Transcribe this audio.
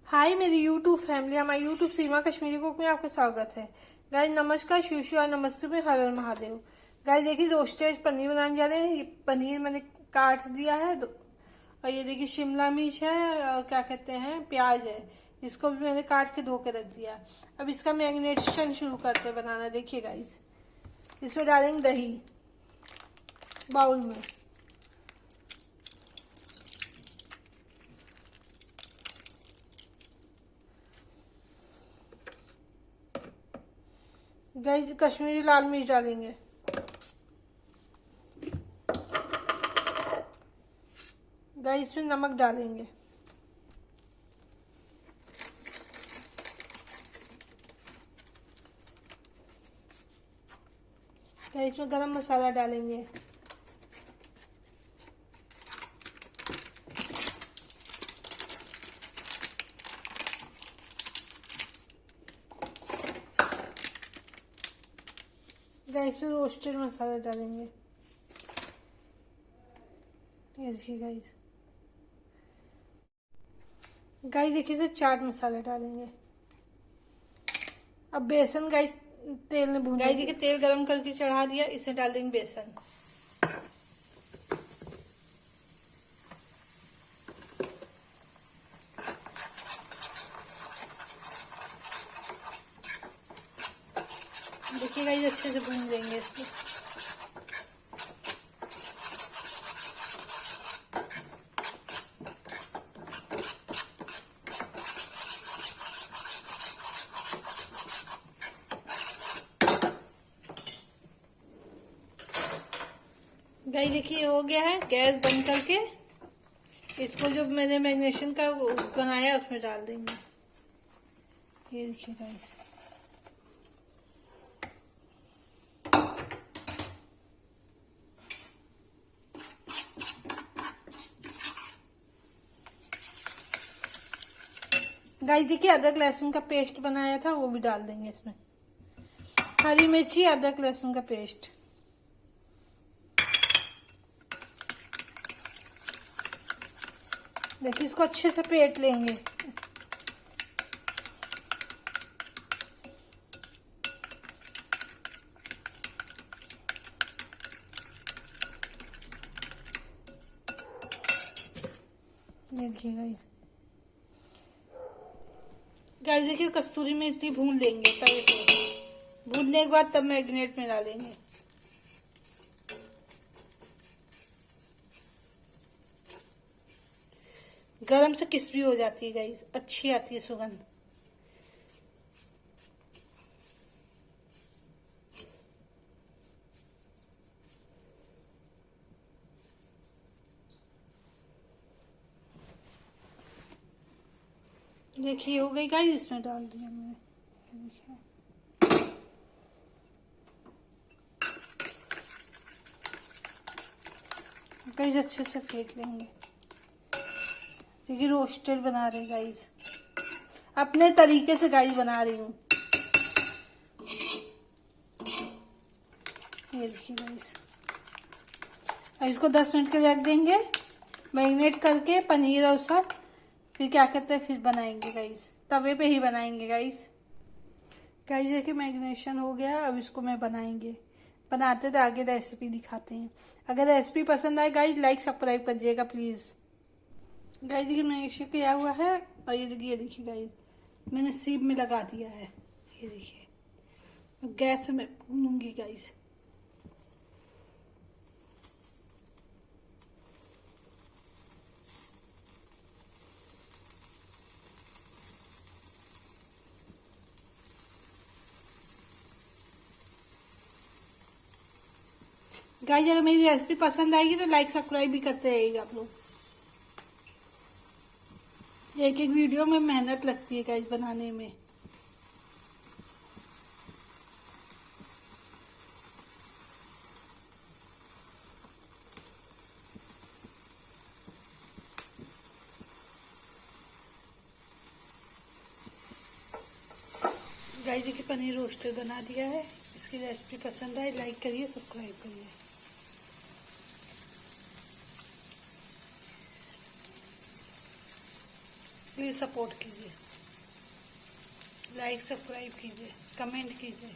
हाय मेरी YouTube family, हमारी YouTube सीमा Kashmiri cook में आपका स्वागत है। गाइस नमस्कार, शुशु और नमस्ते में हर हर महादेव। गाइस देखिए रोस्टेड पनीर बनाने जा रहे हैं। ये पनीर मैंने काट दिया है और ये देखिए शिमला मिर्च है और क्या कहते हैं प्याज है, इसको भी मैंने काट के धो के रख दिया। अब इसका मैरिनेशन शुरू करते हैं बनाना। देखिए गाइस इसमें डालेंगे दही बाउल में। दही कश्मीरी लाल मिर्च डालेंगे। गाइस इसमें नमक डालेंगे। गाइस इसमें गरम मसाला डालेंगे। गाइस पे रोस्टेड मसाला डालेंगे। ये देखिए गाइस देखिए इसे चाट मसाला डालेंगे। अब बेसन गाइस तेल में भून। गाइस देखिए तेल गरम करके चढ़ा दिया, इसे डाल देंगे बेसन। देखिए गाइस अच्छे से भून लेंगे इसको। गाइस देखिए हो गया है। गैस बंद करके इसको जो मैंने मैरिनेशन का बनाया उसमें डाल देंगे। ये देखिए गाइस देखिए अदरक लहसुन का पेस्ट बनाया था वो भी डाल देंगे इसमें। हरी मिर्ची अदरक लहसुन का पेस्ट। देखिए इसको अच्छे से फेंट लेंगे। देखिए गाइस देखिए कस्तूरी मेथी भून लेंगे तवे पे। भूनने के बाद तब मैरिनेट में डालेंगे। गरम से क्रिस्पी हो जाती है गाइस, अच्छी आती है सुगंध। देखिए हो गई गाइस, इसमें डाल दिया मैंने। देखिए गाइस अच्छे से फेंट लेंगे। देखिए रोस्टेड बना रहे गाइस, अपने तरीके से गाइस बना रही हूँ। ये देखिए गाइस अब इसको 10 मिनट के रख देंगे मैरिनेट करके पनीर और सब। फिर क्या करते हैं फिर बनाएंगे गाइस, तवे पे ही बनाएंगे गाइस। देखिए मैरिनेशन हो गया, अब इसको मैं बनाएंगे। बनाते तो आगे रेसिपी दिखाते हैं। अगर रेसिपी पसंद आए गाइस लाइक सब्सक्राइब करिएगा प्लीज। गाइस देखिए मैरिनेशन किया हुआ है और ये देखिए गाइस मैंने सीप में लगा दिया है। ये देखिए अब गैस में भूनूंगी गाइस। गाइस अगर मेरी रेसिपी पसंद आएगी तो लाइक सब्सक्राइब भी करते रहिएगा आप लोग। एक एक वीडियो में मेहनत लगती है गाइस बनाने में। गाइस देखिए पनीर रोस्टर बना दिया है। इसकी रेसिपी पसंद आए लाइक करिए सब्सक्राइब करिए। प्लीज़ सपोर्ट कीजिए, लाइक सब्सक्राइब कीजिए, कमेंट कीजिए।